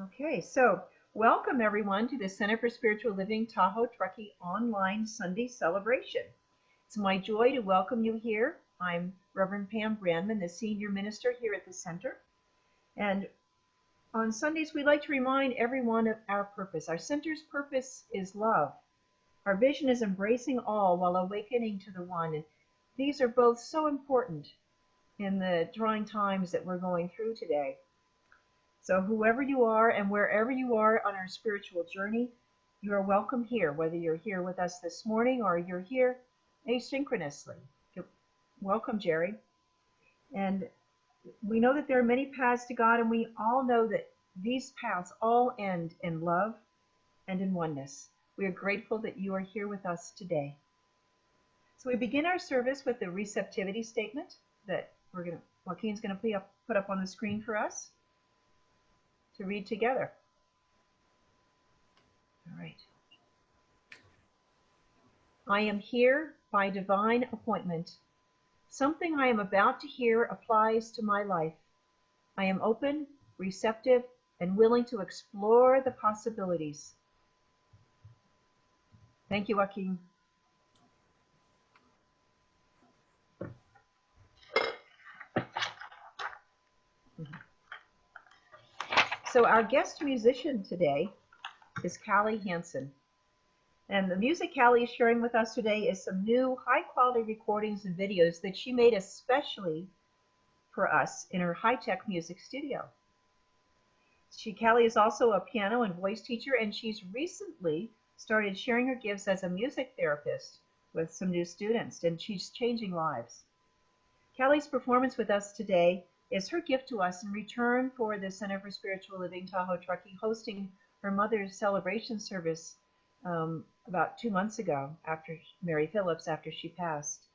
Okay, so welcome everyone to the Center for Spiritual Living Tahoe-Truckee online Sunday celebration. It's my joy to welcome you here. I'm Reverend Pam Brandman, the senior minister here at the center. And on Sundays, we like to remind everyone of our purpose. Our center's purpose is love. Our vision is embracing all while awakening to the one. And these are both so important in the trying times that we're going through today. So whoever you are and wherever you are on our spiritual journey, you are welcome here, whether you're here with us this morning or you're here asynchronously. Welcome, Jerry. And we know that there are many paths to God, and we all know that these paths all end in love and in oneness. We are grateful that you are here with us today. So we begin our service with the receptivity statement that Joaquin's going to put up on the screen for us to read together. All right. I am here by divine appointment. Something I am about to hear applies to my life. I am open, receptive, and willing to explore the possibilities. Thank you, Joaquin. So our guest musician today is Callie Hansen. And the music Callie is sharing with us today is some new high-quality recordings and videos that she made especially for us in her high-tech music studio. Callie is also a piano and voice teacher, and she's recently started sharing her gifts as a music therapist with some new students, and she's changing lives. Callie's performance with us today is her gift to us in return for the Center for Spiritual Living Tahoe-Truckee hosting her mother's celebration service about 2 months ago after Mary Phillips, after she passed.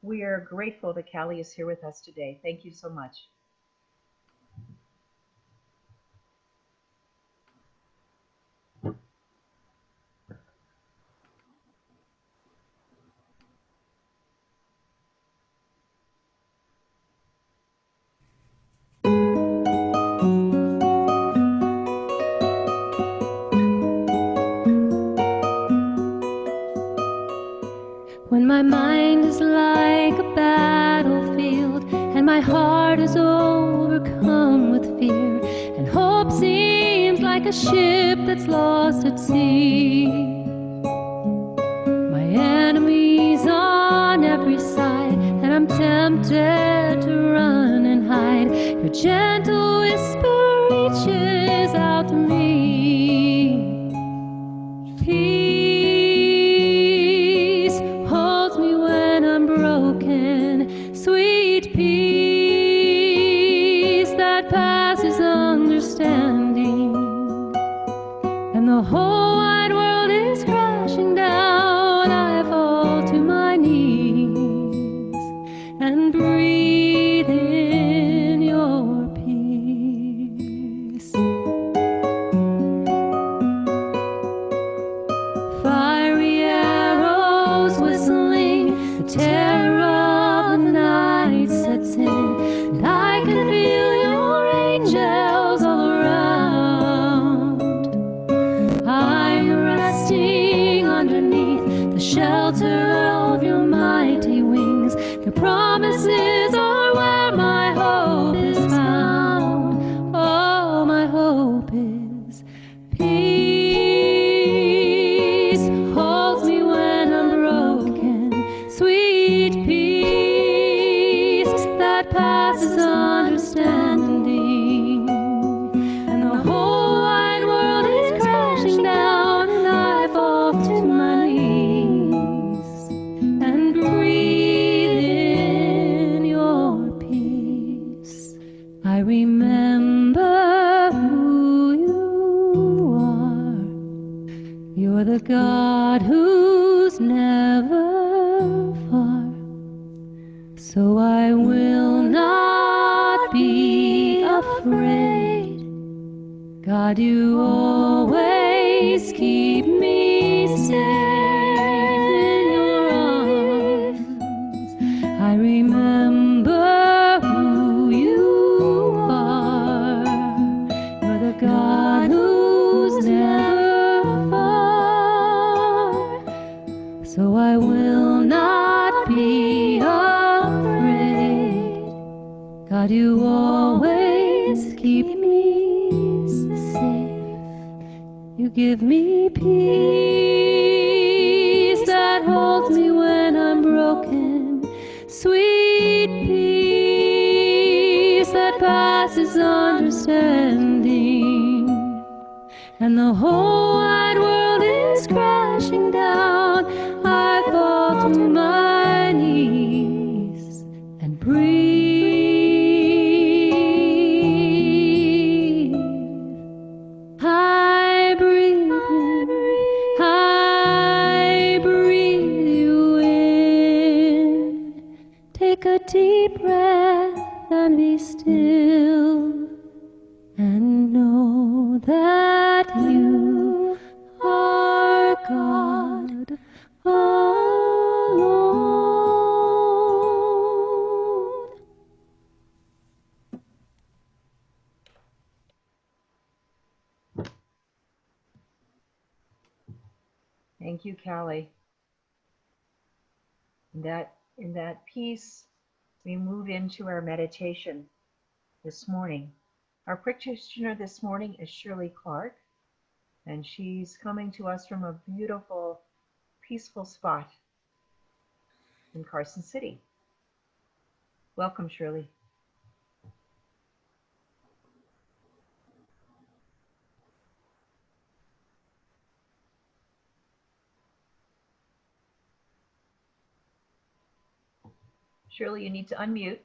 We are grateful that Callie is here with us today. Thank you so much. When my mind is like a battlefield and my heart is overcome with fear and hope seems like a ship that's lost at sea, my enemies on every side and I'm tempted to run and hide, your gentle whisper reaches out to me. Peace holds me when I'm broken, sweet peace that passes understanding, and the whole wide world is crashing down. I fall to my knees and breathe in your peace. Fiery arrows whistling, the terror of the night sets in, and I can feel your angels all around. I'm resting underneath the shelter of your mighty wings. Your promises are where my hope is found. Oh, my hope is peace holds me when I'm broken, sweet peace that passes understanding, and the whole wide world is crashing down, and I fall to my knees and breathe in your peace. I remember who you are. You're the God who's never far. So I will not be afraid. God, you always keep me safe in your arms. I remember who you are. You're the God Give me peace that holds me when I'm broken. Sweet peace that passes understanding. And the whole wide world is crashing down. I fall to my knees and breathe. I breathe you in. Take a deep breath and be still. And know that you are God alone. Thank you, Callie. In that piece, we move into our meditation this morning. Our practitioner this morning is Shirley Clark, and she's coming to us from a beautiful, peaceful spot in Carson City. Welcome, Shirley. Shirley, you need to unmute.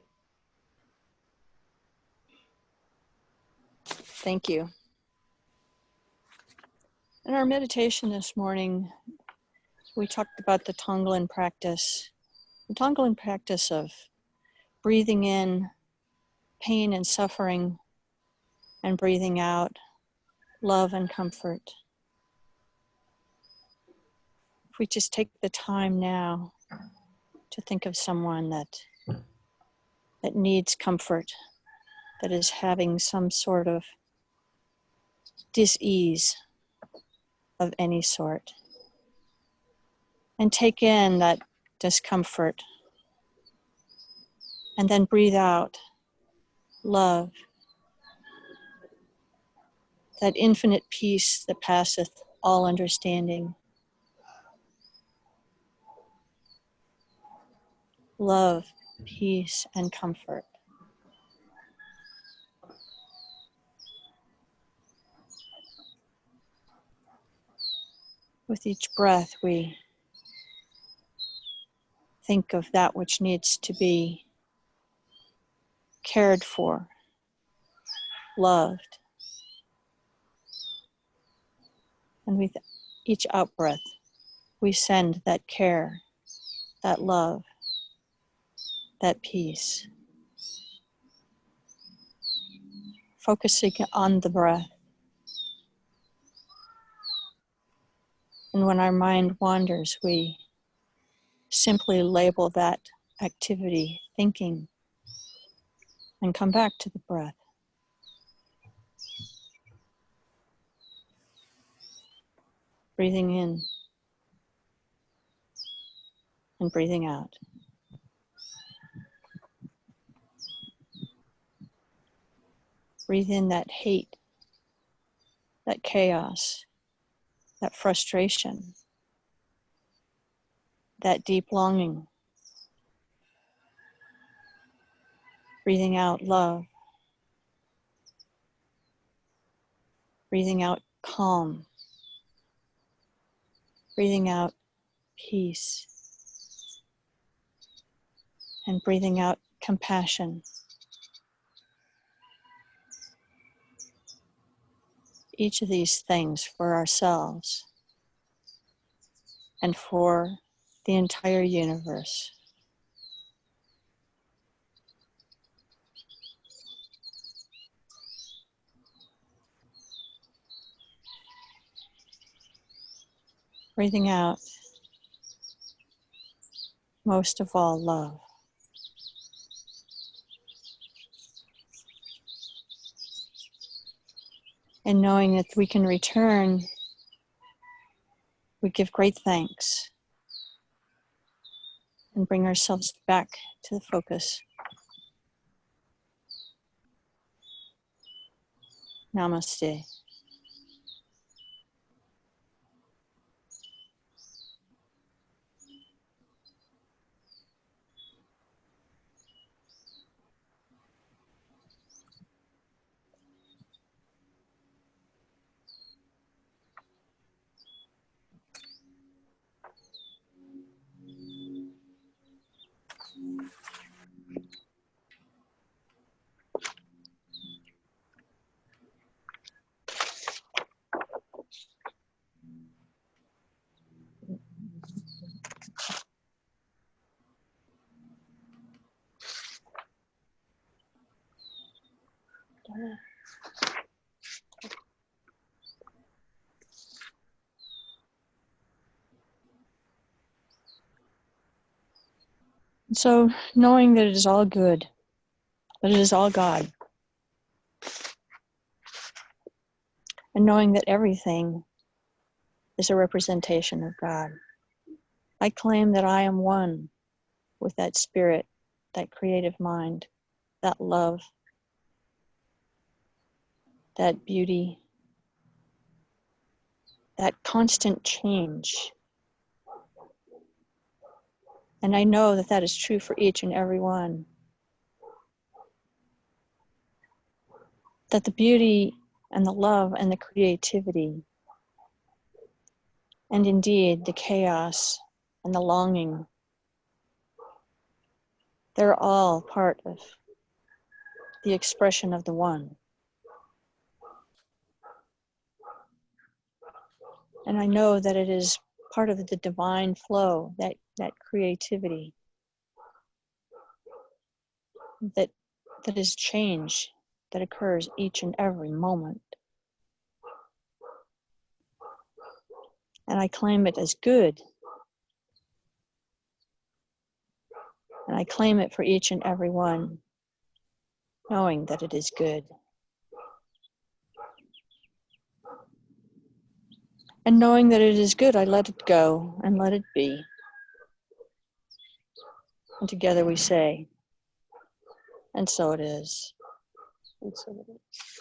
Thank you. In our meditation this morning, we talked about the Tonglen practice. The Tonglen practice of breathing in pain and suffering and breathing out love and comfort. If we just take the time now to think of someone that needs comfort, that is having some sort of dis-ease of any sort, and take in that discomfort, and then breathe out love, that infinite peace that passeth all understanding. Love, peace, and comfort. With each breath, we think of that which needs to be cared for, loved. And with each out-breath, we send that care, that love, that peace. Focusing on the breath. And when our mind wanders, we simply label that activity thinking and come back to the breath. Breathing in and breathing out. Breathe in that hate, that chaos, that frustration, that deep longing. Breathing out love. Breathing out calm. Breathing out peace. And breathing out compassion. Each of these things for ourselves and for the entire universe. Breathing out, most of all, love. And knowing that we can return, we give great thanks and bring ourselves back to the focus. Namaste. So knowing that it is all good, that it is all God, and knowing that everything is a representation of God, I claim that I am one with that spirit, that creative mind, that love, that beauty, that constant change. And I know that that is true for each and every one. That the beauty and the love and the creativity, and indeed the chaos and the longing, they're all part of the expression of the one. And I know that it is part of the divine flow, that creativity, that is change that occurs each and every moment. And I claim it as good. And I claim it for each and every one, knowing that it is good. And knowing that it is good, I let it go and let it be. And together we say, and so it is. And so it is.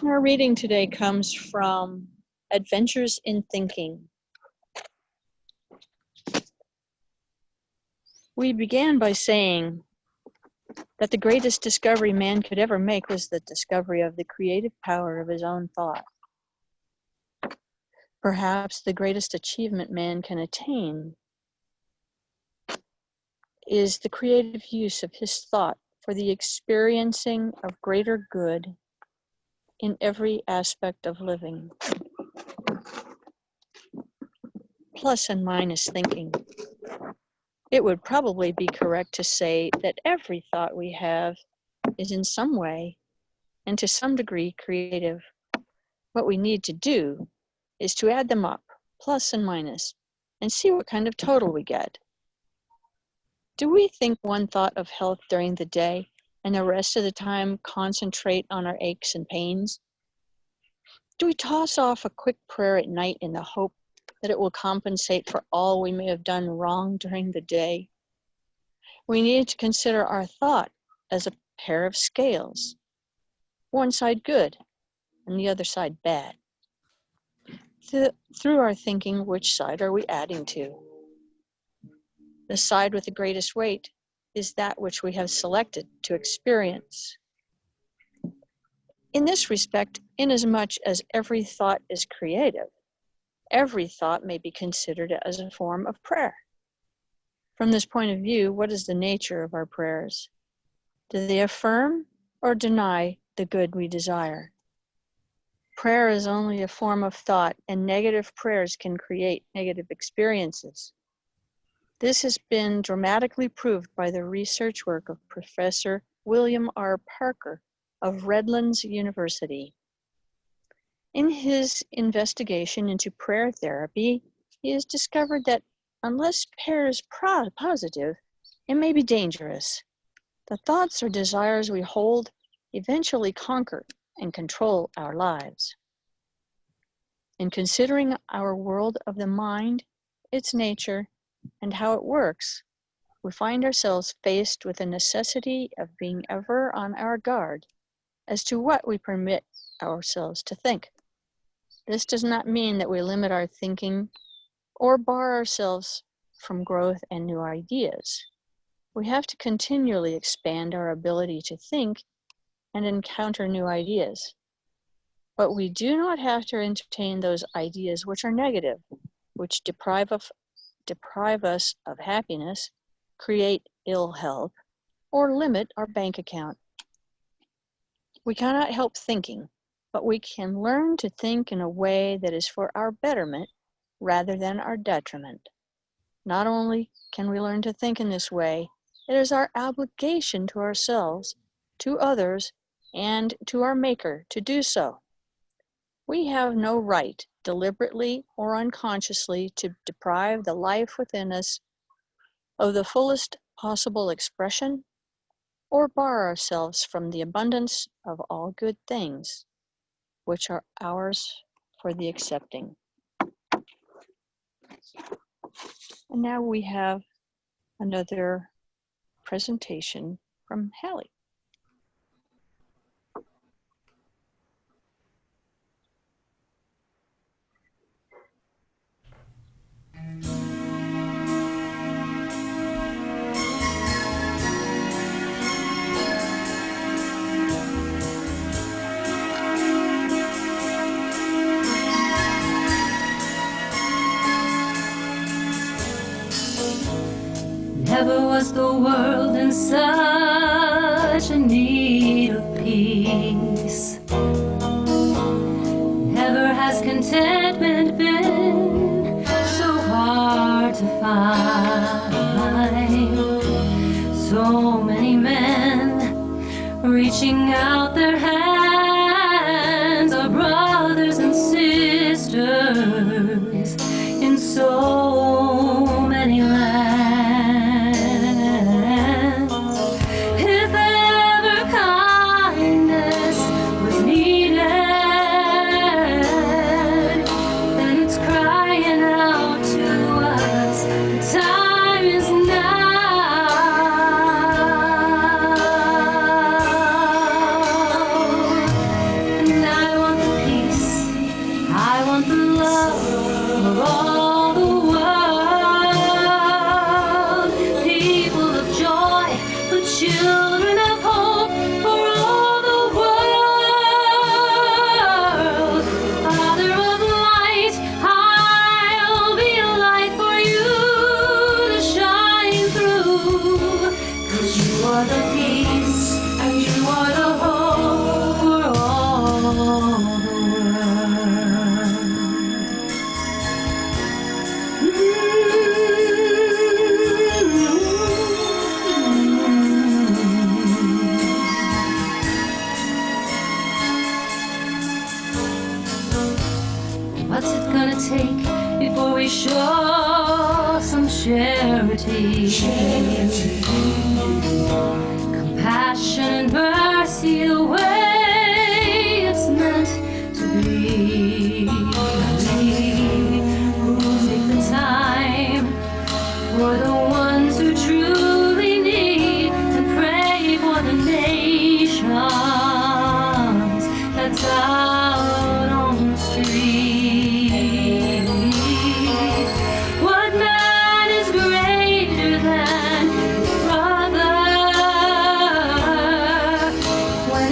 Our reading today comes from Adventures in Thinking. We began by saying that the greatest discovery man could ever make was the discovery of the creative power of his own thought. Perhaps the greatest achievement man can attain is the creative use of his thought for the experiencing of greater good in every aspect of living. Plus and minus thinking. It would probably be correct to say that every thought we have is in some way and to some degree creative. What we need to do is to add them up, plus and minus, and see what kind of total we get. Do we think one thought of health during the day and the rest of the time concentrate on our aches and pains? Do we toss off a quick prayer at night in the hope that it will compensate for all we may have done wrong during the day? We need to consider our thought as a pair of scales, one side good and the other side bad. Through our thinking, which side are we adding to? The side with the greatest weight is that which we have selected to experience. In this respect, inasmuch as every thought is creative, every thought may be considered as a form of prayer. From this point of view, what is the nature of our prayers? Do they affirm or deny the good we desire? Prayer is only a form of thought, and negative prayers can create negative experiences. This has been dramatically proved by the research work of Professor William R. Parker of Redlands University. In his investigation into prayer therapy, he has discovered that unless prayer is positive, it may be dangerous. The thoughts or desires we hold eventually conquer and control our lives. In considering our world of the mind, its nature, and how it works, we find ourselves faced with the necessity of being ever on our guard as to what we permit ourselves to think. This does not mean that we limit our thinking or bar ourselves from growth and new ideas. We have to continually expand our ability to think and encounter new ideas. But we do not have to entertain those ideas which are negative, which deprive us of happiness, create ill health, or limit our bank account. We cannot help thinking, but we can learn to think in a way that is for our betterment rather than our detriment. Not only can we learn to think in this way, it is our obligation to ourselves, to others, and to our Maker to do so. We have no right, deliberately or unconsciously, to deprive the life within us of the fullest possible expression or bar ourselves from the abundance of all good things, which are ours for the accepting. And now we have another presentation from Hallie. Never was the world in such a need of peace. Never has contentment been so hard to find. So many men reaching out their hands, our brothers and sisters in so many lands. If ever kindness was needed, then it's crying out to us. The time is now. And I want the peace, I want the love of all the world. People of joy, the children of hope for all the world. Father of light, I'll be a light for you to shine through. 'Cause you are the peace and you are the hope for all the world. What's it gonna take before we show some charity? Compassion and mercy, the way it's meant to be. Who'll take the time for the ones who truly need, and pray for the nations that's out on the street. What man is greater than his brother when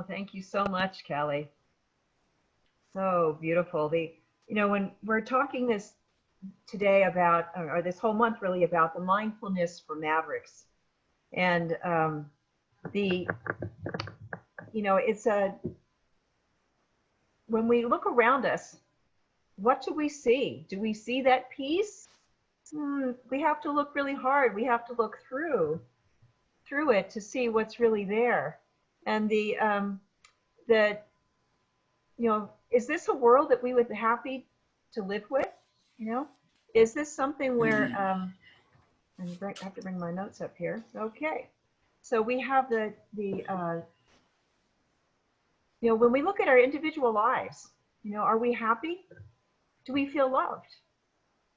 thank you so much, Kelly. So beautiful. When we're talking this today about, or this whole month really, about the mindfulness for Mavericks, and the, it's when we look around us, what do we see? Do we see that peace? We have to look really hard. We have to look through it to see what's really there. And the is this a world that we would be happy to live with? Is this something where I have to bring my notes up here. Okay, so we have when we look at our individual lives, are we happy? Do we feel loved?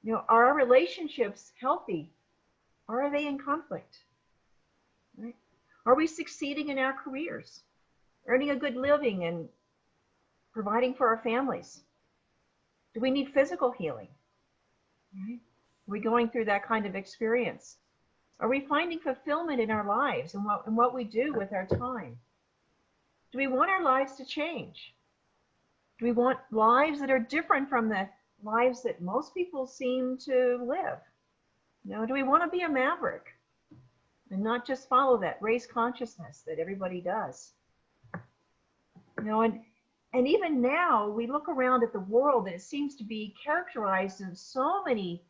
Are our relationships healthy, or are they in conflict? Right? Are we succeeding in our careers, earning a good living and providing for our families? Do we need physical healing? Right? Are we going through that kind of experience? Are we finding fulfillment in our lives and what we do with our time? Do we want our lives to change? Do we want lives that are different from the lives that most people seem to live? Do we want to be a maverick and not just follow that race consciousness that everybody does? And even now we look around at the world and it seems to be characterized in so many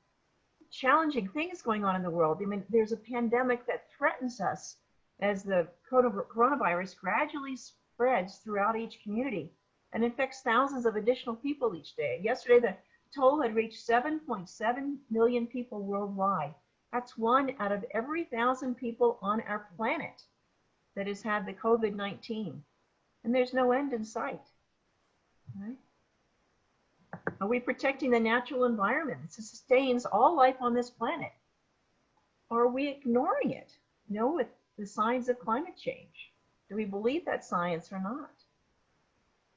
challenging things going on in the world. I mean, there's a pandemic that threatens us as the coronavirus gradually spreads throughout each community and infects thousands of additional people each day. Yesterday, the toll had reached 7.7 million people worldwide. That's 1 out of every 1,000 people on our planet that has had the COVID-19. And there's no end in sight. Right? Are we protecting the natural environment that sustains all life on this planet? Or are we ignoring it, with the signs of climate change? Do we believe that science or not?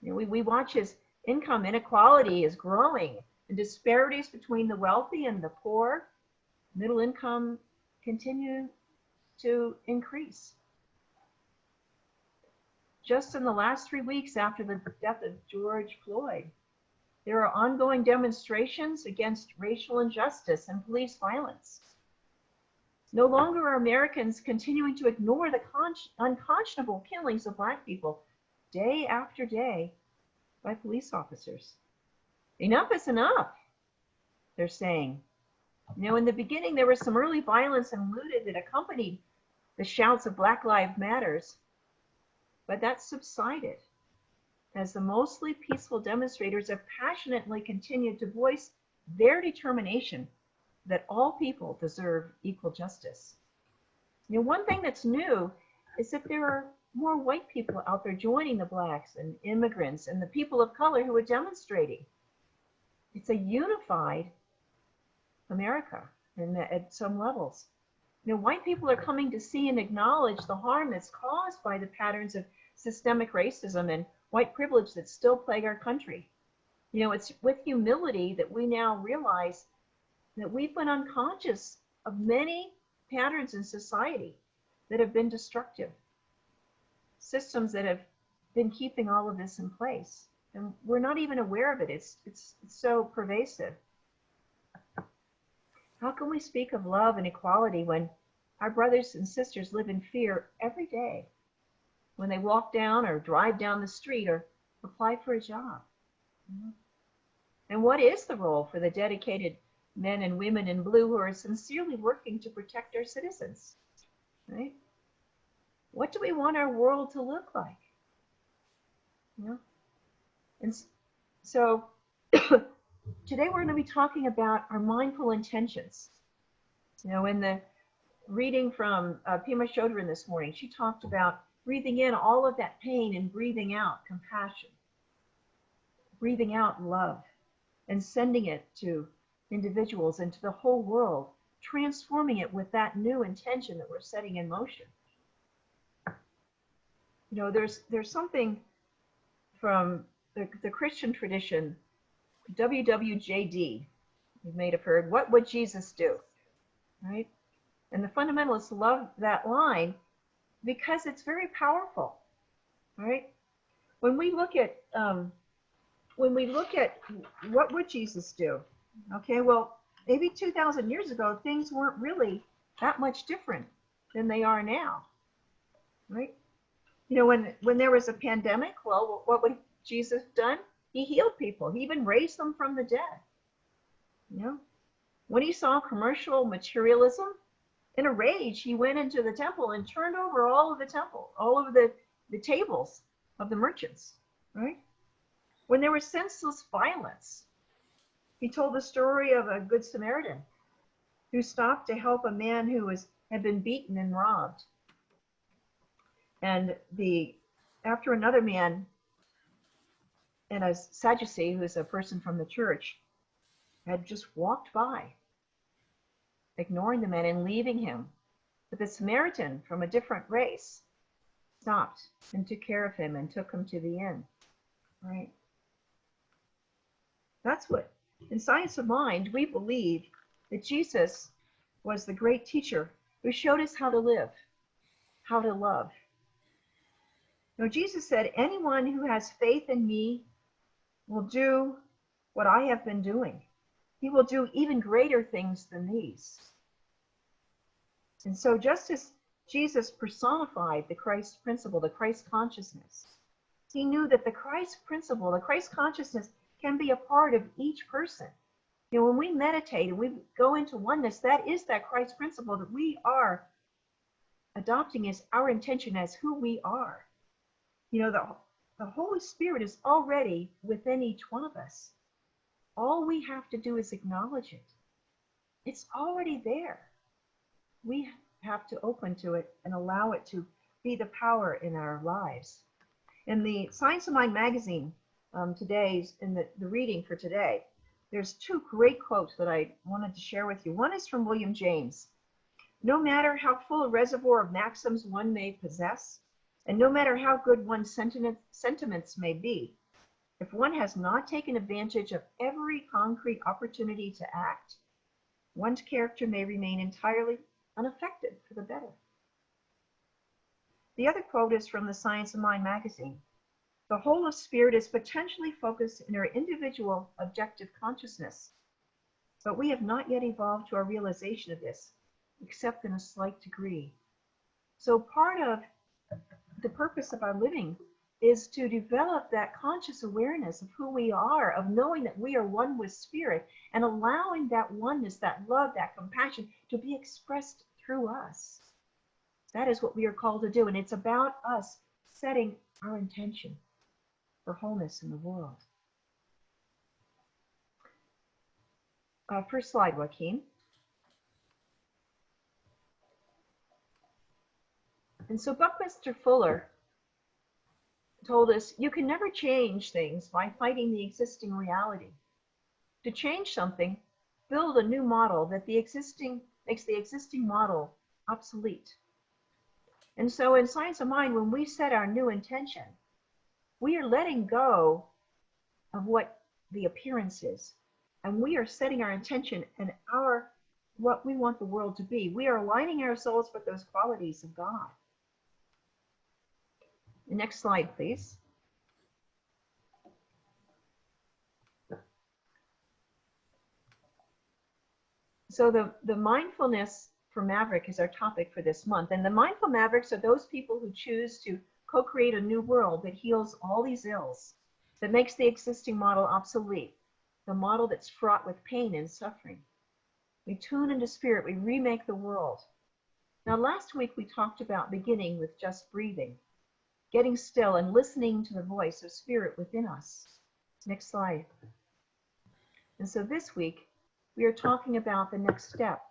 We watch as income inequality is growing and disparities between the wealthy and the poor, middle income, continue to increase. Just in the last 3 weeks after the death of George Floyd, there are ongoing demonstrations against racial injustice and police violence. No longer are Americans continuing to ignore the unconscionable killings of Black people day after day by police officers. Enough is enough, they're saying. In the beginning, there was some early violence and looting that accompanied the shouts of Black Lives Matters, but that subsided as the mostly peaceful demonstrators have passionately continued to voice their determination that all people deserve equal justice. One thing that's new is that there are more white people out there joining the Blacks and immigrants and the people of color who are demonstrating. It's a unified America at some levels. White people are coming to see and acknowledge the harm that's caused by the patterns of systemic racism and white privilege that still plague our country. It's with humility that we now realize that we've been unconscious of many patterns in society that have been destructive, systems that have been keeping all of this in place. And we're not even aware of it. It's so pervasive. How can we speak of love and equality when our brothers and sisters live in fear every day when they walk down or drive down the street or apply for a job? And what is the role for the dedicated men and women in blue who are sincerely working to protect our citizens? Right? What do we want our world to look like? And so today we're going to be talking about our mindful intentions. In the reading from Pema Chodron this morning, she talked about breathing in all of that pain and breathing out compassion, breathing out love, and sending it to individuals and to the whole world, transforming it with that new intention that we're setting in motion. There's something from the Christian tradition, WWJD, you may have heard, what would Jesus do? Right? And the fundamentalists love that line because it's very powerful, right? when we look at what would Jesus do? Okay, well, maybe 2,000 years ago, things weren't really that much different than they are now, right? You know, when there was a pandemic, well, what would Jesus done? He healed people. He even raised them from the dead. You know, when he saw commercial materialism, in a rage, he went into the temple and turned over all of the temple, all of the tables of the merchants, right? When there was senseless violence, he told the story of a good Samaritan who stopped to help a man who had been beaten and robbed. And after another man, and a Sadducee, who's a person from the church, had just walked by, ignoring the man and leaving him. But the Samaritan from a different race stopped and took care of him and took him to the inn. Right? That's what, in Science of Mind, we believe that Jesus was the great teacher who showed us how to live, how to love. You know, Jesus said, anyone who has faith in me will do what I have been doing. He will do even greater things than these. And so just as Jesus personified the Christ principle, the Christ consciousness, he knew that the Christ principle, the Christ consciousness, can be a part of each person. You know, when we meditate and we go into oneness, that is that Christ principle that we are adopting as our intention, as who we are. You know, the Holy Spirit is already within each one of us. All we have to do is acknowledge it. It's already there. We have to open to it and allow it to be the power in our lives. In the Science of Mind magazine, today's in the reading for today, there's two great quotes that I wanted to share with you. One is from William James. No matter how full a reservoir of maxims one may possess, and no matter how good one's sentiments may be, if one has not taken advantage of every concrete opportunity to act, one's character may remain entirely unaffected for the better. The other quote is from the Science of Mind magazine. The whole of spirit is potentially focused in our individual objective consciousness, but we have not yet evolved to our realization of this, except in a slight degree. So part of the purpose of our living is to develop that conscious awareness of who we are, of knowing that we are one with spirit, and allowing that oneness, that love, that compassion to be expressed through us. That is what we are called to do, and it's about us setting our intention for wholeness in the world. First slide, Joaquin. And so Buckminster Fuller told us, you can never change things by fighting the existing reality. To change something, build a new model that makes the existing model obsolete. And so in Science of Mind, when we set our new intention, we are letting go of what the appearance is, and we are setting our intention and what we want the world to be. We are aligning ourselves with those qualities of God. The next slide, please. So the mindfulness for Maverick is our topic for this month. And the mindful Mavericks are those people who choose to co-create a new world that heals all these ills, that makes the existing model obsolete, the model that's fraught with pain and suffering. We tune into spirit, we remake the world. Now, last week we talked about beginning with just breathing, getting still and listening to the voice of spirit within us. Next slide. And so this week, we are talking about the next step,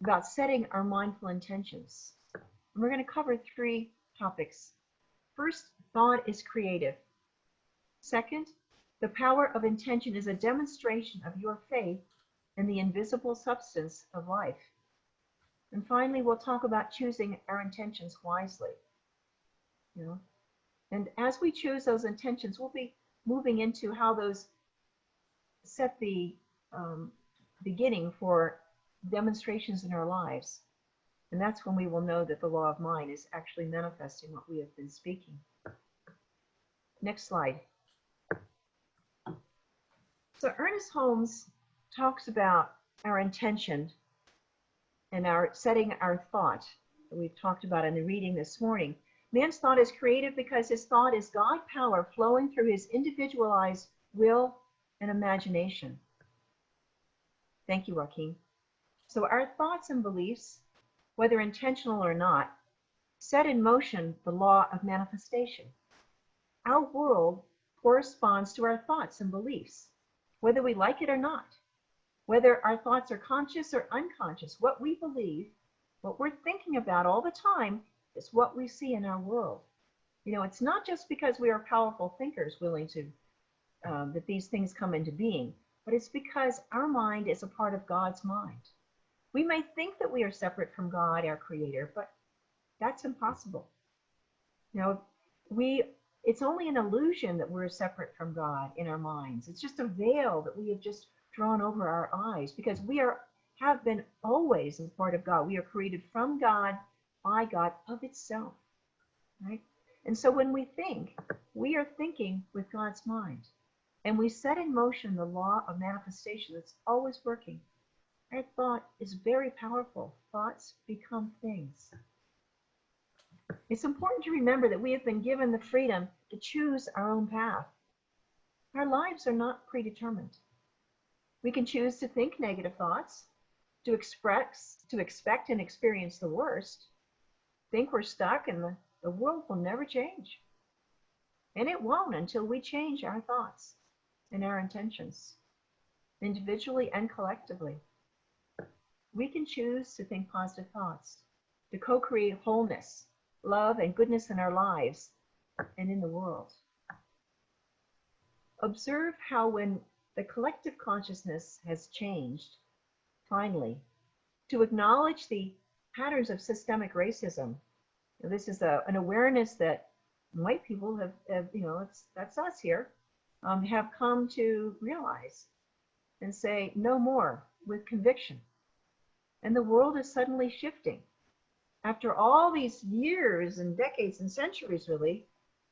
about setting our mindful intentions. And we're going to cover three topics. First, thought is creative. Second, the power of intention is a demonstration of your faith in the invisible substance of life. And finally, we'll talk about choosing our intentions wisely. You know? And as we choose those intentions, we'll be moving into how those set the beginning for demonstrations in our lives. And that's when we will know that the law of mind is actually manifesting what we have been speaking. Next slide. So Ernest Holmes talks about our intention and our setting our thought that we've talked about in the reading this morning. Man's thought is creative because his thought is God power flowing through his individualized will and imagination. Thank you, Joaquin. So our thoughts and beliefs, whether intentional or not, set in motion the law of manifestation. Our world corresponds to our thoughts and beliefs, whether we like it or not. Whether our thoughts are conscious or unconscious, what we believe, what we're thinking about all the time is what we see in our world. You know, it's not just because we are powerful thinkers willing to, that these things come into being, but it's because our mind is a part of God's mind. We may think that we are separate from God, our creator, but that's impossible. You know, it's only an illusion that we're separate from God in our minds. It's just a veil that we have just drawn over our eyes, because we have been always a part of God. We are created from God, by God, of itself, right? And so when we think, we are thinking with God's mind, and we set in motion the law of manifestation that's always working. Our thought is very powerful. Thoughts become things. It's important to remember that we have been given the freedom to choose our own path. Our lives are not predetermined. We can choose to think negative thoughts, to expect and experience the worst, think we're stuck and the world will never change. And it won't until we change our thoughts and our intentions, individually and collectively. We can choose to think positive thoughts, to co-create wholeness, love, and goodness in our lives and in the world. Observe how when the collective consciousness has changed, finally, to acknowledge the patterns of systemic racism. This is an awareness that white people have that's us here, have come to realize and say no more with conviction. And the world is suddenly shifting. After all these years and decades and centuries, really,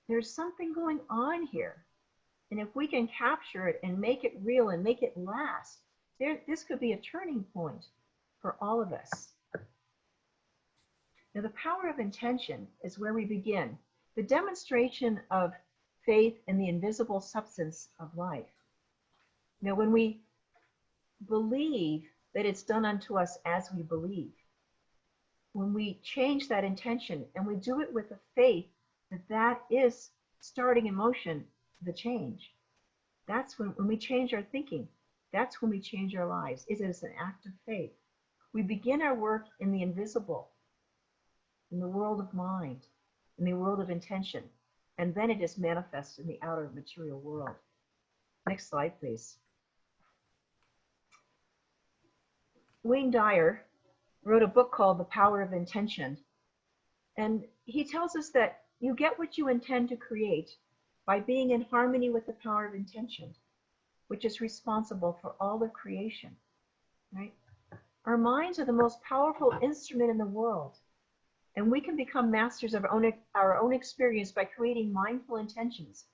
there's something going on here. And if we can capture it and make it real and make it last, this could be a turning point for all of us. Now, the power of intention is where we begin, the demonstration of faith in the invisible substance of life. Now, when we believe that it's done unto us as we believe, when we change that intention and we do it with the faith that is starting in motion the change, that's when we change our thinking. That's when we change our lives. It is an act of faith. We begin our work in the invisible, in the world of mind, in the world of intention, and then it is manifest in the outer material world. Next slide, please. Wayne Dyer wrote a book called The Power of Intention, and he tells us that you get what you intend to create by being in harmony with the power of intention, which is responsible for all of creation, right? Our minds are the most powerful instrument in the world, and we can become masters of our own experience by creating mindful intentions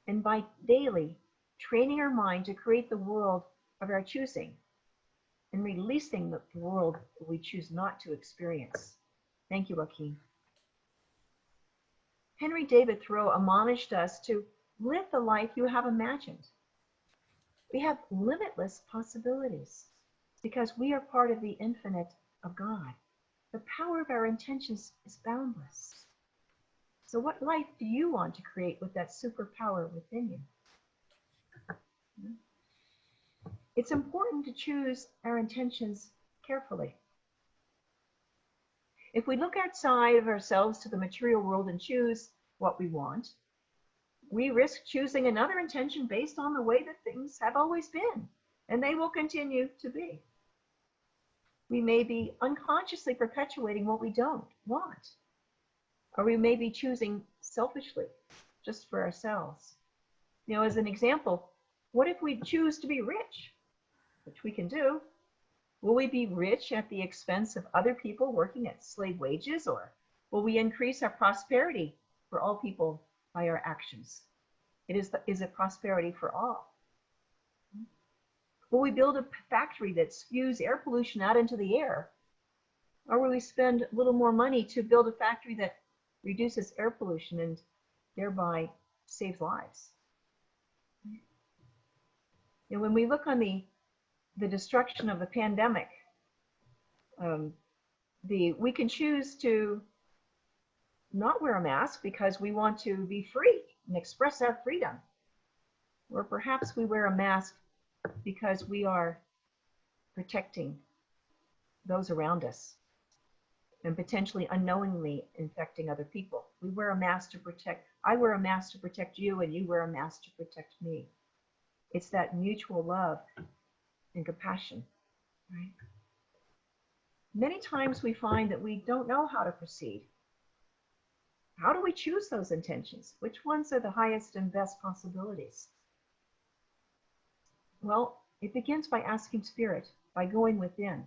and by daily training our mind to create the world of our choosing and releasing the world that we choose not to experience. Thank you, Joaquin. Henry David Thoreau admonished us to live the life you have imagined. We have limitless possibilities because we are part of the infinite of God. The power of our intentions is boundless. So what life do you want to create with that superpower within you? It's important to choose our intentions carefully. If we look outside of ourselves to the material world and choose what we want, we risk choosing another intention based on the way that things have always been, and they will continue to be. We may be unconsciously perpetuating what we don't want, or we may be choosing selfishly, just for ourselves. You know, as an example, what if we choose to be rich, which we can do? Will we be rich at the expense of other people working at slave wages, or will we increase our prosperity for all people by our actions? Is it prosperity for all? Will we build a factory that spews air pollution out into the air? Or will we spend a little more money to build a factory that reduces air pollution and thereby saves lives? And when we look on the destruction of the pandemic, we can choose to not wear a mask because we want to be free and express our freedom. Or perhaps we wear a mask because we are protecting those around us and potentially unknowingly infecting other people. We wear a mask to protect, I wear a mask to protect you, and you wear a mask to protect me. It's that mutual love and compassion, right? Many times we find that we don't know how to proceed. How do we choose those intentions? Which ones are the highest and best possibilities? Well, it begins by asking Spirit, by going within.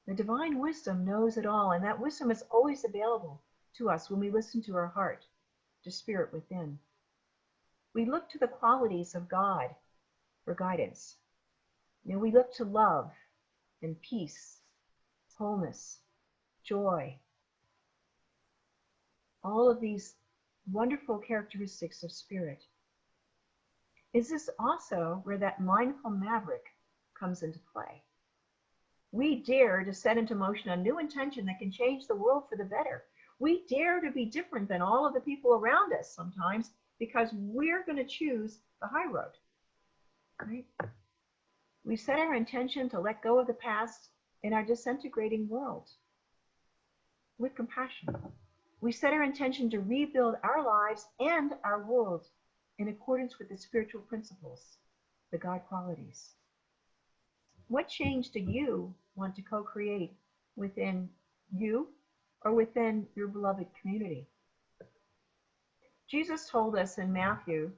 The divine wisdom knows it all, and that wisdom is always available to us when we listen to our heart, to Spirit within. We look to the qualities of God for guidance. We look to love and peace, wholeness, joy. All of these wonderful characteristics of Spirit. Is this also where that mindful maverick comes into play? We dare to set into motion a new intention that can change the world for the better. We dare to be different than all of the people around us sometimes because we're going to choose the high road. Right? We set our intention to let go of the past in our disintegrating world with compassion. We set our intention to rebuild our lives and our world in accordance with the spiritual principles, the God qualities. What change do you want to co-create within you or within your beloved community? Jesus told us in Matthew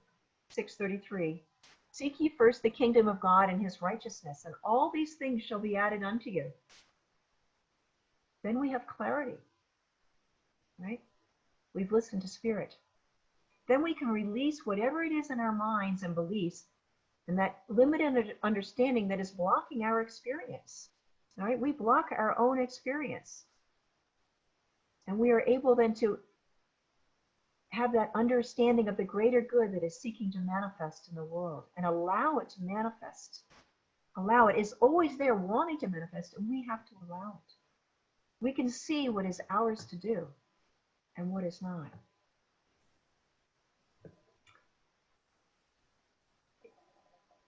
6:33, "Seek ye first the kingdom of God and his righteousness, and all these things shall be added unto you." Then we have clarity, right? We've listened to Spirit. Then we can release whatever it is in our minds and beliefs and that limited understanding that is blocking our experience. All right? We block our own experience. And we are able then to have that understanding of the greater good that is seeking to manifest in the world and allow it to manifest. Allow it. It's always there wanting to manifest, and we have to allow it. We can see what is ours to do and what is not.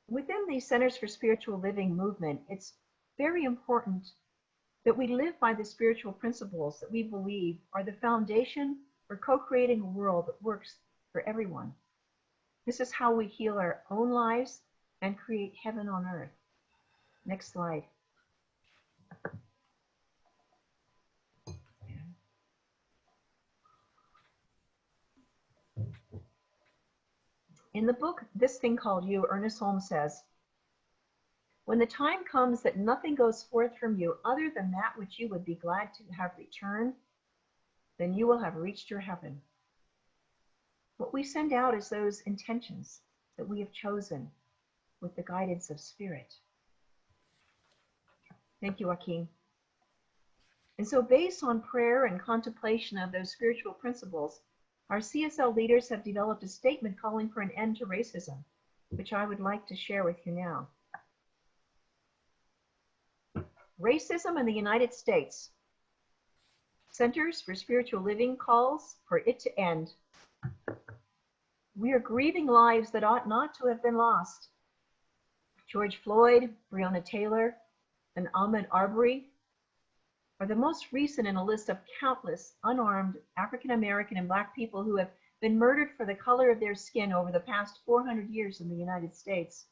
Within the Centers for Spiritual Living movement, it's very important that we live by the spiritual principles that we believe are the foundation for co-creating a world that works for everyone. This is how we heal our own lives and create heaven on earth. Next slide. In the book, This Thing Called You, Ernest Holmes says, "When the time comes that nothing goes forth from you other than that which you would be glad to have returned, then you will have reached your heaven." What we send out is those intentions that we have chosen with the guidance of Spirit. Thank you, Joaquin. And so based on prayer and contemplation of those spiritual principles, our CSL leaders have developed a statement calling for an end to racism, which I would like to share with you now. Racism in the United States. Centers for Spiritual Living calls for it to end. We are grieving lives that ought not to have been lost. George Floyd, Breonna Taylor, and Ahmaud Arbery are the most recent in a list of countless unarmed African American and Black people who have been murdered for the color of their skin over the past 400 years in the United States.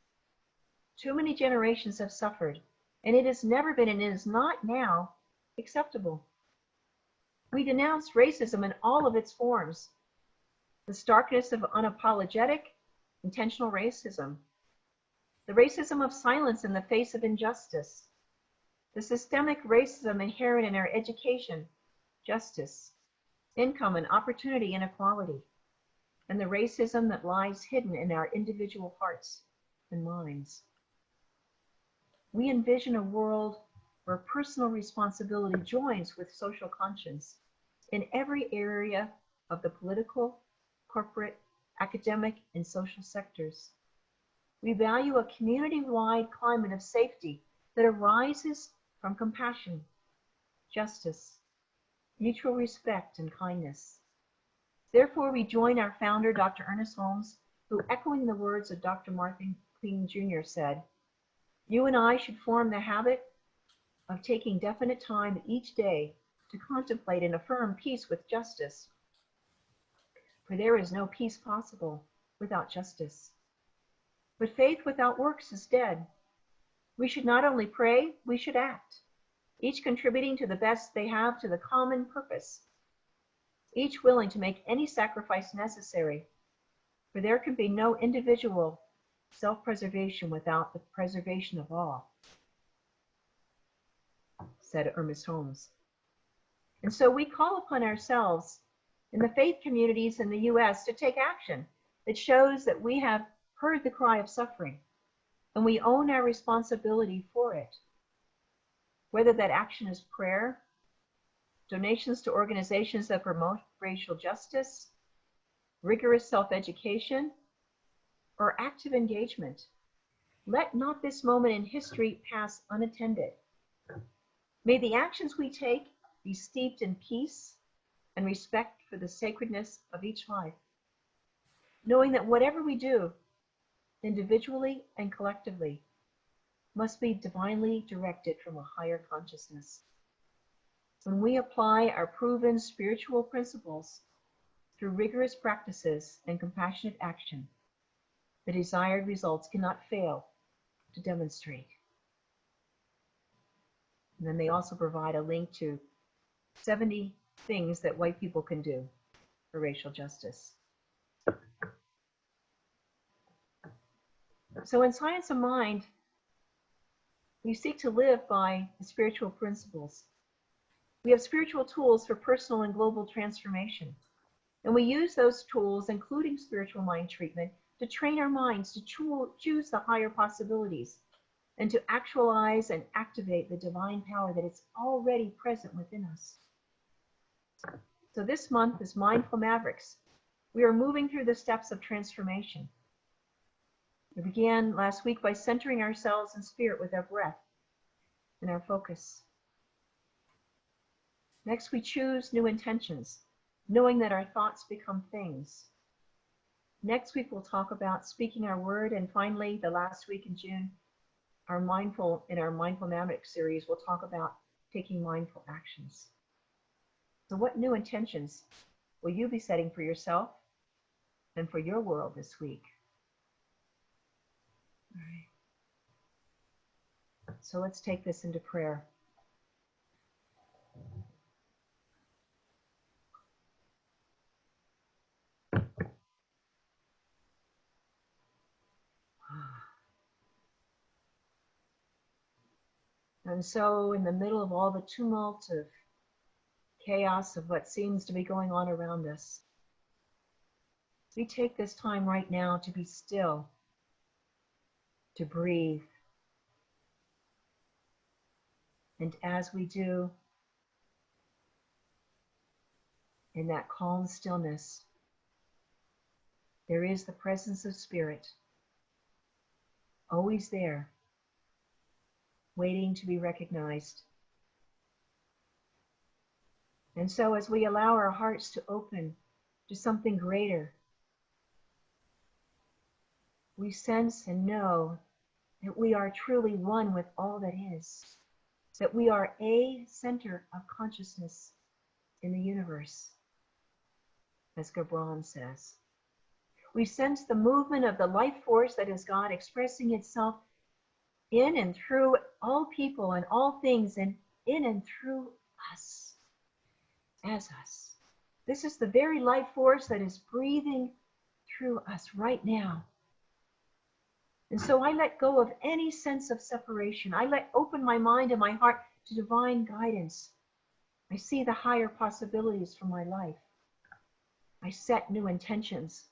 Too many generations have suffered, and it has never been, and it is not now, acceptable. We denounce racism in all of its forms. The starkness of unapologetic, intentional racism. The racism of silence in the face of injustice. The systemic racism inherent in our education, justice, income, and opportunity inequality. and the racism that lies hidden in our individual hearts and minds. We envision a world where personal responsibility joins with social conscience in every area of the political, corporate, academic, and social sectors. We value a community-wide climate of safety that arises from compassion, justice, mutual respect, and kindness. Therefore, we join our founder, Dr. Ernest Holmes, who, echoing the words of Dr. Martin King Jr., said, "You and I should form the habit of taking definite time each day to contemplate and affirm peace with justice. For there is no peace possible without justice. But faith without works is dead. We should not only pray, we should act, each contributing to the best they have to the common purpose, each willing to make any sacrifice necessary, for there can be no individual self-preservation without the preservation of all," said Ernest Holmes. And so we call upon ourselves in the faith communities in the U.S. to take action that shows that we have heard the cry of suffering and we own our responsibility for it. Whether that action is prayer, donations to organizations that promote racial justice, rigorous self-education, or active engagement, let not this moment in history pass unattended. May the actions we take be steeped in peace and respect for the sacredness of each life, knowing that whatever we do, individually and collectively, must be divinely directed from a higher consciousness. When we apply our proven spiritual principles through rigorous practices and compassionate action, the desired results cannot fail to demonstrate. And then they also provide a link to 70 things that white people can do for racial justice. So in Science of Mind, we seek to live by the spiritual principles. We have spiritual tools for personal and global transformation. And we use those tools, including spiritual mind treatment, to train our minds to choose the higher possibilities and to actualize and activate the divine power that is already present within us. So this month is Mindful Mavericks. We are moving through the steps of transformation. We began last week by centering ourselves in spirit with our breath and our focus. Next, we choose new intentions, knowing that our thoughts become things. Next week, we'll talk about speaking our word. And finally, the last week in June, in our Mindful Maverick series, we'll talk about taking mindful actions. So what new intentions will you be setting for yourself and for your world this week? All right. So let's take this into prayer. And so in the middle of all the tumult of chaos of what seems to be going on around us, we take this time right now to be still, to breathe. And as we do, in that calm stillness, there is the presence of Spirit, always there, waiting to be recognized. And so as we allow our hearts to open to something greater, we sense and know that we are truly one with all that is, that we are a center of consciousness in the universe, as Brandman says. We sense the movement of the life force that is God expressing itself in and through all people and all things, and in and through us, as us. This is the very life force that is breathing through us right now. And so I let go of any sense of separation. I open my mind and my heart to divine guidance. I see the higher possibilities for my life. I set new intentions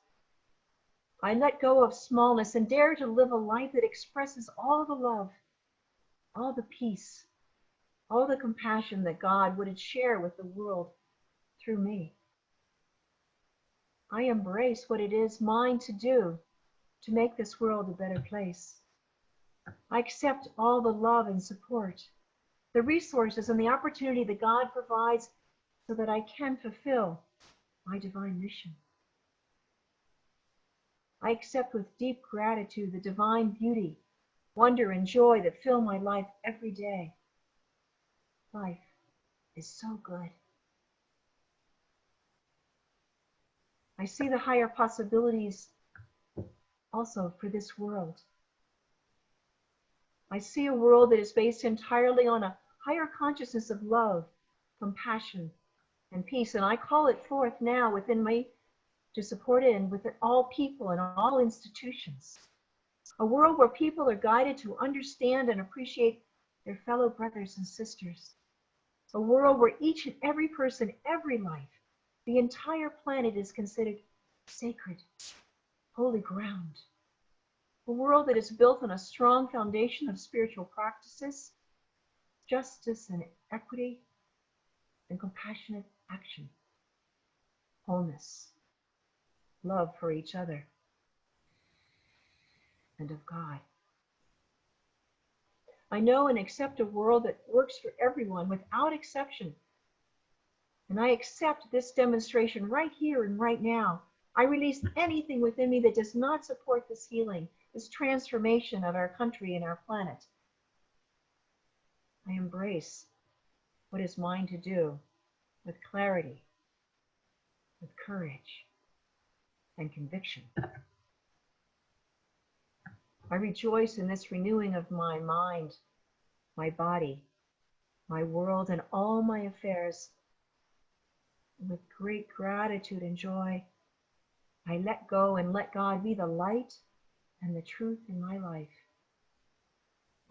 I let go of smallness and dare to live a life that expresses all the love, all the peace, all the compassion that God would share with the world through me. I embrace what it is mine to do to make this world a better place. I accept all the love and support, the resources and the opportunity that God provides so that I can fulfill my divine mission. I accept with deep gratitude the divine beauty, wonder, and joy that fill my life every day. Life is so good. I see the higher possibilities also for this world. I see a world that is based entirely on a higher consciousness of love, compassion, and peace, and I call it forth now within me to support it and with all people and all institutions. A world where people are guided to understand and appreciate their fellow brothers and sisters. A world where each and every person, every life, the entire planet is considered sacred, holy ground. A world that is built on a strong foundation of spiritual practices, justice and equity, and compassionate action, wholeness, love for each other, and of God. I know and accept a world that works for everyone without exception. And I accept this demonstration right here and right now. I release anything within me that does not support this healing, this transformation of our country and our planet. I embrace what is mine to do with clarity, with courage, and conviction. I rejoice in this renewing of my mind, my body, my world, and all my affairs. With great gratitude and joy, I let go and let God be the light and the truth in my life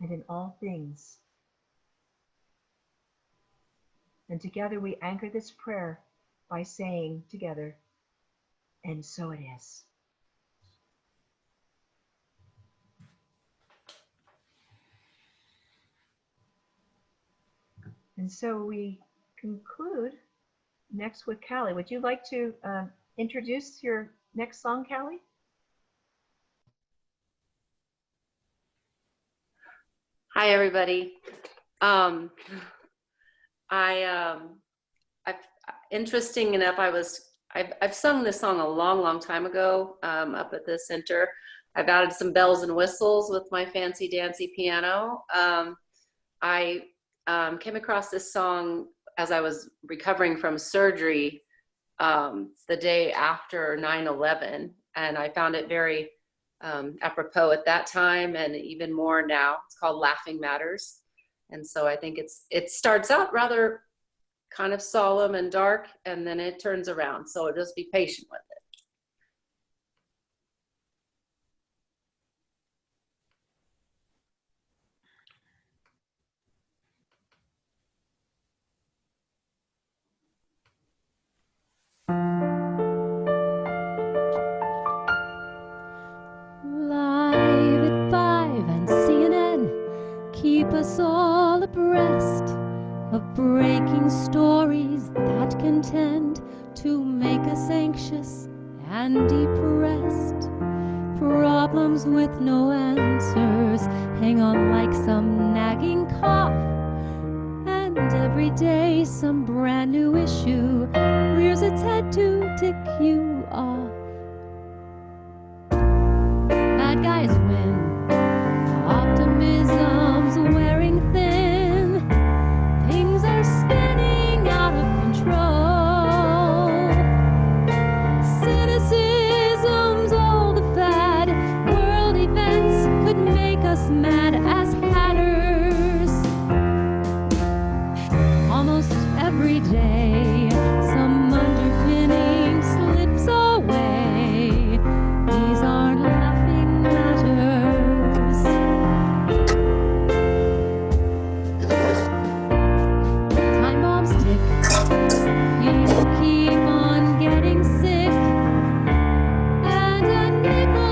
and in all things. And together we anchor this prayer by saying together, and so it is. And so we conclude next with Callie. Would you like to introduce your next song, Callie? Hi, everybody. Interesting enough, I've sung this song a long time ago up at the center. I've added some bells and whistles with my fancy dancy piano. I came across this song as I was recovering from surgery the day after 9/11, and I found it very apropos at that time and even more now. It's called Laughing Matters. And so I think it starts out rather kind of solemn and dark, and then it turns around. So just be patient with it. Live at 5 and CNN keep us all abreast of breaking stories that can tend to make us anxious and depressed. Problems with no answers hang on like some nagging cough, and every day some brand new issue rears its head to tick you off. Bad guys win, optimism's wearing thin, things are spinning out of control, cynicism's all the fad, world events could make us mad as hatters. Almost every day some underpinning slips away. These aren't laughing matters. Time bombs tick, people keep on getting sick, and a nickel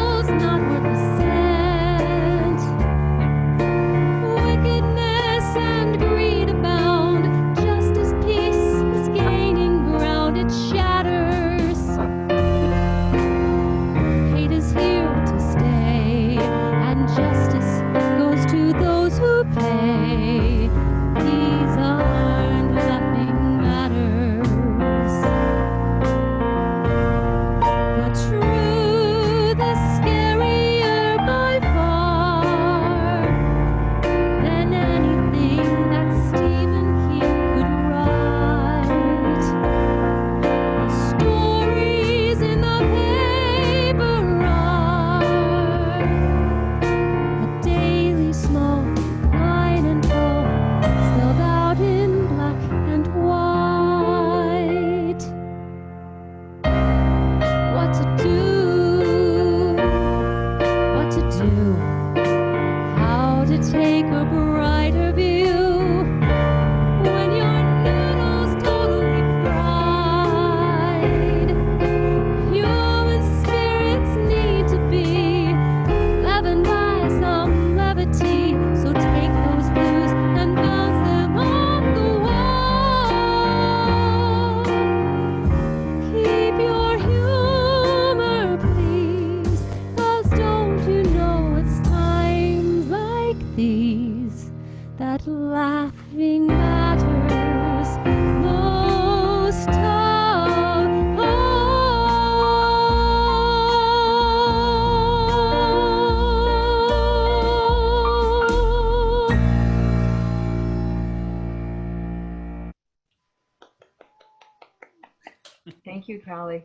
Thank you, Callie.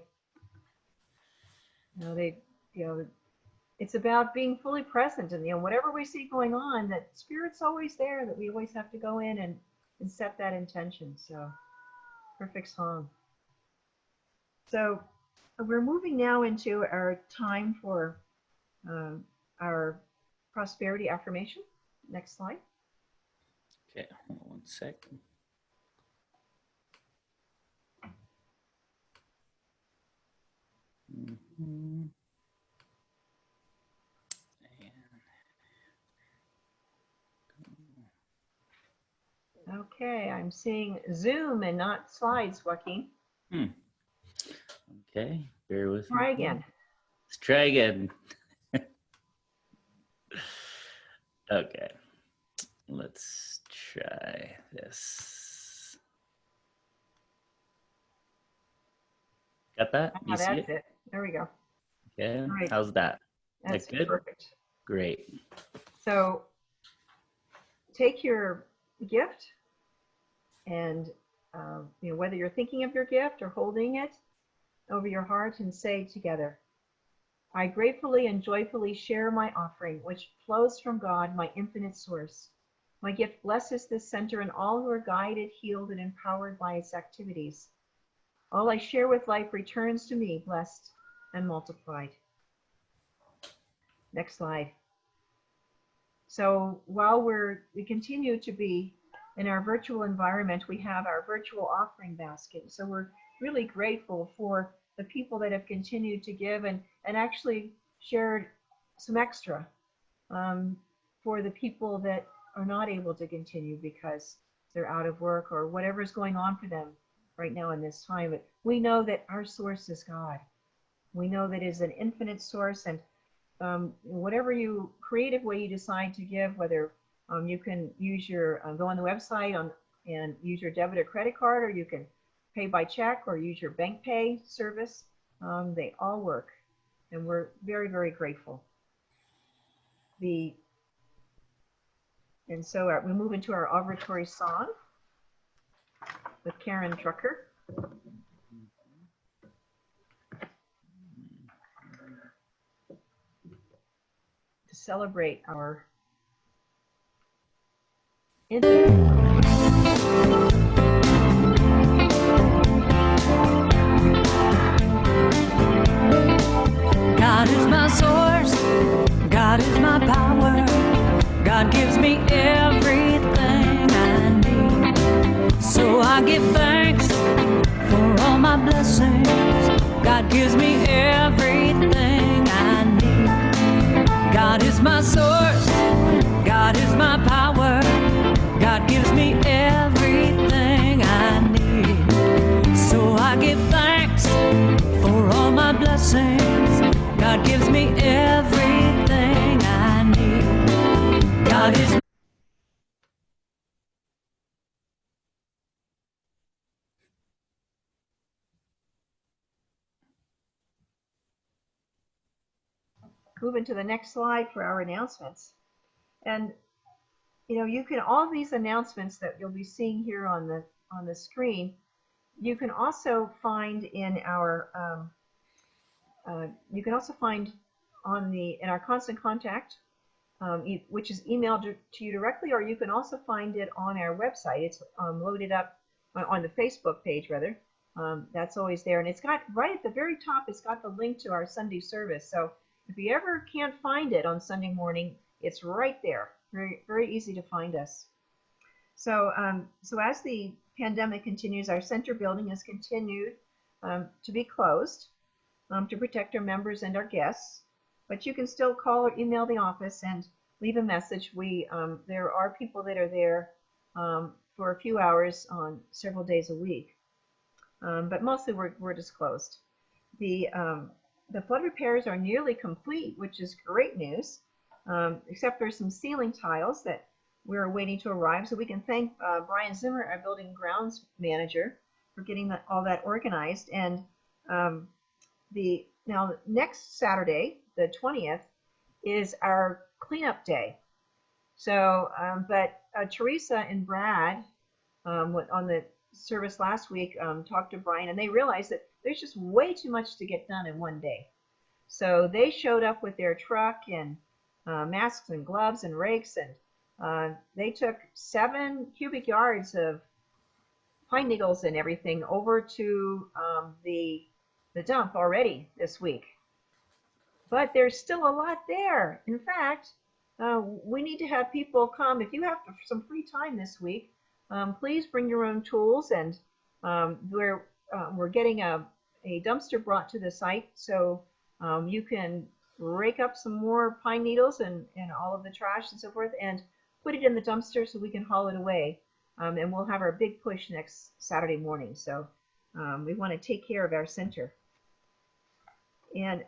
It's about being fully present, and whatever we see going on, that Spirit's always there. That we always have to go in and set that intention. So, perfect song. So, we're moving now into our time for our prosperity affirmation. Next slide. Okay, hold on one sec. Mm-hmm. Okay, I'm seeing Zoom and not slides, Joaquin. Okay, bear with me. Try again. Let's try again. Okay, let's try this. Got that? You see That's it. There we go. Okay, Right. how's that? That's good? Perfect. Great. So take your gift and whether you're thinking of your gift or holding it over your heart, and say together, I gratefully and joyfully share my offering, which flows from God, my infinite source. My gift blesses this center and all who are guided, healed, and empowered by its activities. All I share with life returns to me, blessed and multiplied. Next slide. So while we continue to be in our virtual environment, we have our virtual offering basket. So we're really grateful for the people that have continued to give and actually shared some extra for the people that are not able to continue because they're out of work or whatever's going on for them right now in this time. But we know that our source is God. We know that it is an infinite source, and whatever creative way you decide to give, whether you can use your go on the website and use your debit or credit card, or you can pay by check or use your bank pay service. They all work, and we're very, very grateful. And so we move into our offertory song with Karen Drucker. To celebrate our God is my source, God is my power, God gives me everything I need. So I give thanks for all my blessings, God gives me everything I need. God is my source, God is my power, God gives me everything I need. So I give thanks for all my blessings, God gives me everything I need. God is Move into the next slide for our announcements. And you can, all these announcements that you'll be seeing here on the screen, you can also find in our in our constant contact, which is emailed to you directly, or you can also find it on our website. It's loaded up on the Facebook page, rather. That's always there, and it's got right at the very top. It's got the link to our Sunday service. So if you ever can't find it on Sunday morning, it's right there. Very, very easy to find us. So as the pandemic continues, our center building has continued to be closed to protect our members and our guests. But you can still call or email the office and leave a message. There are people that are there for a few hours on several days a week, but mostly we're just closed. The flood repairs are nearly complete, which is great news, except for some ceiling tiles that we're waiting to arrive. So we can thank Brian Zimmer, our building grounds manager, for getting all that organized. And now next Saturday, the 20th, is our cleanup day. So, but Teresa and Brad on the service last week talked to Brian, and they realized that there's just way too much to get done in one day. So they showed up with their truck and masks and gloves and rakes, and they took 7 cubic yards of pine needles and everything over to the dump already this week. But there's still a lot there. In fact, we need to have people come. If you have some free time this week, please bring your own tools, and we're getting a dumpster brought to the site, so you can rake up some more pine needles and all of the trash and so forth, and put it in the dumpster so we can haul it away. And we'll have our big push next Saturday morning. So we want to take care of our center. And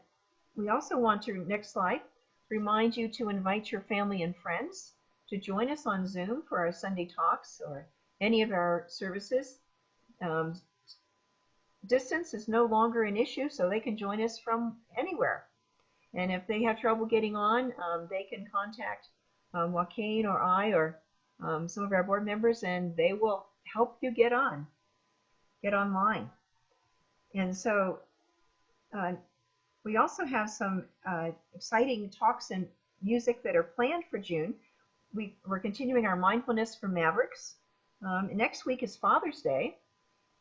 we also want to, next slide, remind you to invite your family and friends to join us on Zoom for our Sunday talks or any of our services. Distance is no longer an issue, so they can join us from anywhere. And if they have trouble getting on, they can contact Joaquin or I or some of our board members, and they will help you get online. And so we also have some exciting talks and music that are planned for June. We're continuing our Mindfulness for Mavericks. Next week is Father's Day,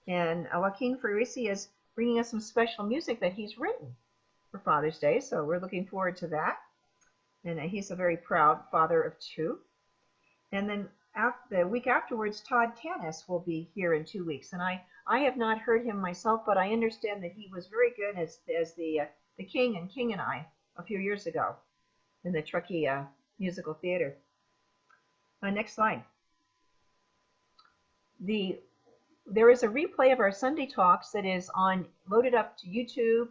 and Joaquin Farisi is bringing us some special music that he's written for Father's Day, so we're looking forward to that. And he's a very proud father of 2. And then the week afterwards, Todd Tanis will be here in 2 weeks. And I have not heard him myself, but I understand that he was very good as the King in King and I a few years ago in the Truckee Musical Theater. Next slide. There is a replay of our Sunday talks that is loaded up to YouTube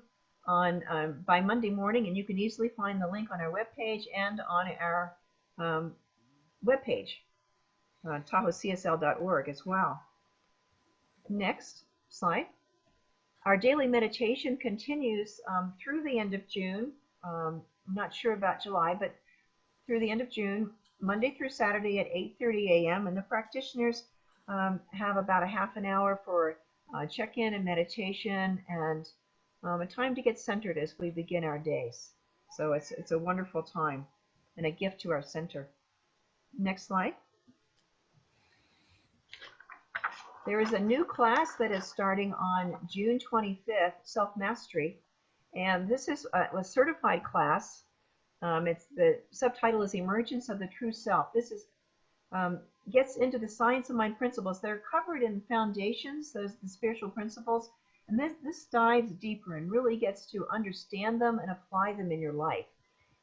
by Monday morning, and you can easily find the link on our webpage and on our webpage, tahoecsl.org as well. Next slide. Our daily meditation continues through the end of June. I'm not sure about July, but through the end of June, Monday through Saturday at 8:30 a.m. And the practitioners have about a half an hour for check-in and meditation, and a time to get centered as we begin our days. So it's a wonderful time and a gift to our center. Next slide. There is a new class that is starting on June 25th, Self-Mastery, and this is a certified class. The subtitle is Emergence of the True Self. This is gets into the science of mind principles. They're covered in foundations, the spiritual principles, and this dives deeper and really gets to understand them and apply them in your life.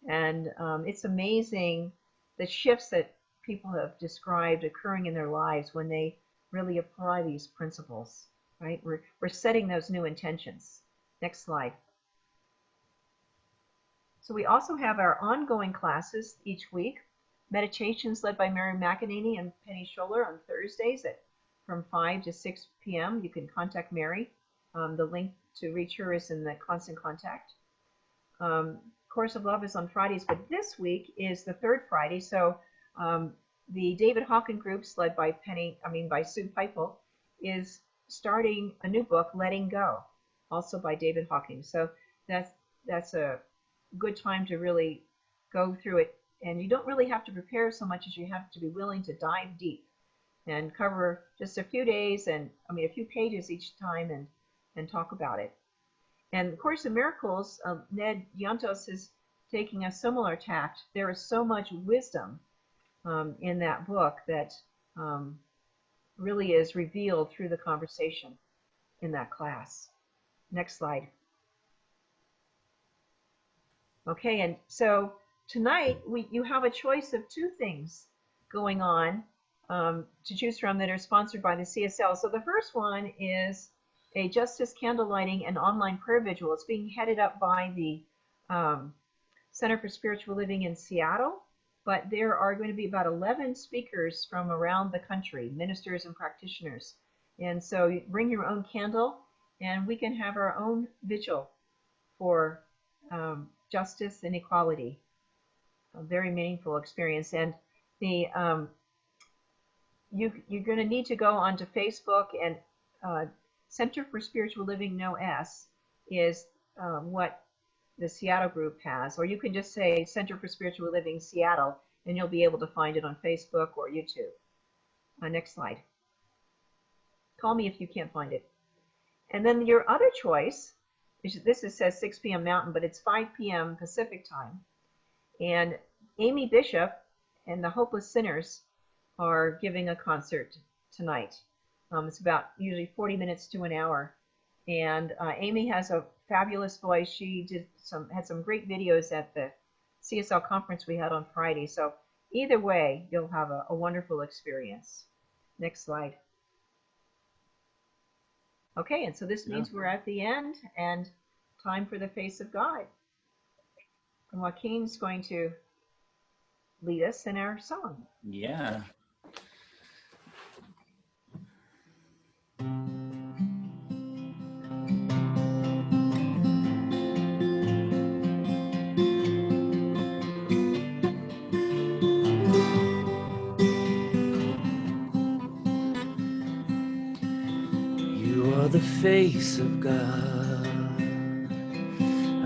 And it's amazing the shifts that people have described occurring in their lives when they really apply these principles, right? We're setting those new intentions. Next slide. So we also have our ongoing classes each week. Meditations led by Mary McEnany and Penny Scholler on Thursdays from 5 to 6 p.m. You can contact Mary. The link to reach her is in the constant contact. Course of Love is on Fridays, but this week is the 3rd Friday. So the David Hawken groups led by Sue Pipel is starting a new book, Letting Go, also by David Hawken. So that's a good time to really go through it. And you don't really have to prepare so much as you have to be willing to dive deep and cover just a few days and a few pages each time and talk about it. And Course in Miracles, Ned Yontos is taking a similar tact. There is so much wisdom in that book that really is revealed through the conversation in that class. Next slide. Okay, and so tonight you have a choice of 2 things going on to choose from that are sponsored by the CSL. So the first one is a Justice Candle Lighting and online prayer vigil. It's being headed up by the Center for Spiritual Living in Seattle, but there are going to be about 11 speakers from around the country, ministers and practitioners. And so you bring your own candle, and we can have our own vigil for justice and equality. A very meaningful experience. And the you're going to need to go onto Facebook, and Center for Spiritual Living No S is what the Seattle group has, or you can just say Center for Spiritual Living Seattle, and you'll be able to find it on Facebook or YouTube. Next slide. Call me if you can't find it. And then your other choice, this says 6 p.m. Mountain, but it's 5 p.m. Pacific time. And Amy Bishop and the Hopeless Sinners are giving a concert tonight. It's about usually 40 minutes to an hour. And Amy has a fabulous voice. She had some great videos at the CSL conference we had on Friday. So either way, you'll have a wonderful experience. Next slide. Okay, and so this means we're at the end and time for the face of God. And Joaquin's going to lead us in our song. Yeah. You are the face of God.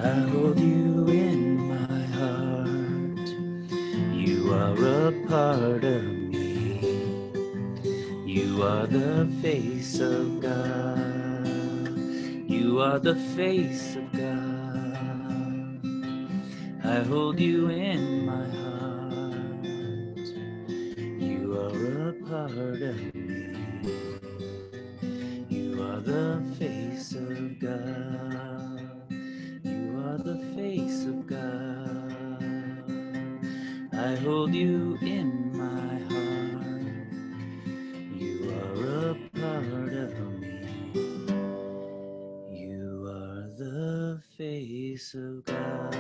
I hold you in my heart. You are a part of me. You are the face of God. You are the face of God. I hold you in my heart. You are a part of me. You are the face of God. You are the face of God. I hold you in my heart. You are a part of me. You are the face of God.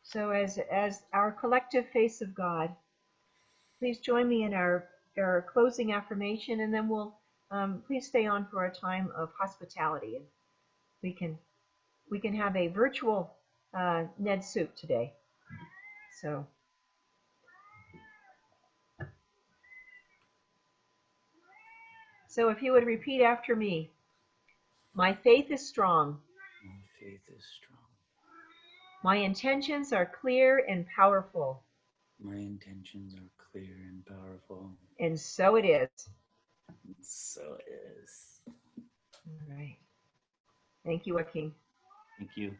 So as our collective face of God, please join me in our closing affirmation, and then we'll please stay on for a time of hospitality, and we can have a virtual Ned soup today. So if you would repeat after me. My faith is strong. My faith is strong. My intentions are clear and powerful. My intentions are clear and powerful. And so it is. And so it is. All right. Thank you, Joaquin. Thank you.